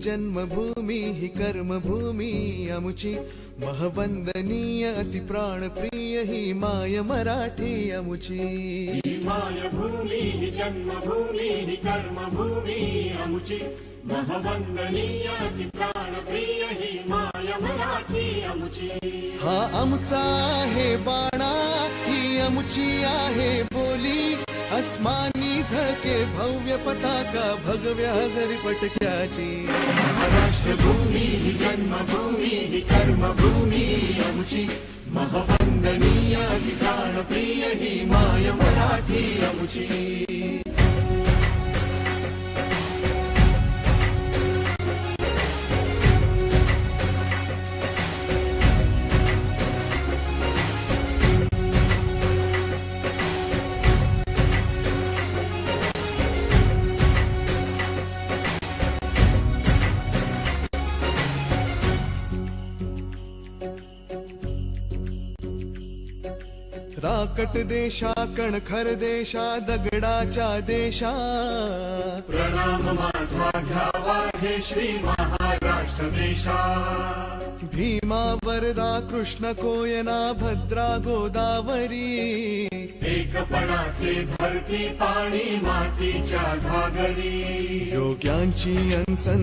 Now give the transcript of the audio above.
जन्मभूमी ही कर्मभूमी अमुची महवंदनीय अति प्राणप्रिय ही माय मराठी अमुची मायभूमी ही जन्मभूमी ही कर्मभूमी अमुची महवंदनीय अति प्राणप्रिय ही माय मराठी अमुची हा आमचा आहे बाणा ही अमुची आहे बोली अस्मानी झके भव्य पताका भगव्या हजरी पटक्याची महाराष्ट्रभूमी ही जन्मभूमी ही कर्मभूमी अमुची महवंदनीय अति प्राणप्रिय ही माय मराठी अमुची राकट देशा कणखर देशा दगडाच्या देशा प्रणाम माझा घ्यावा हे श्री महाराष्ट्र देशा भीमा वरदा कृष्ण कोयना भद्रा गोदावरी एकपणाचे भरती पाणी मातीच्या घागरी योग्यांची अनसन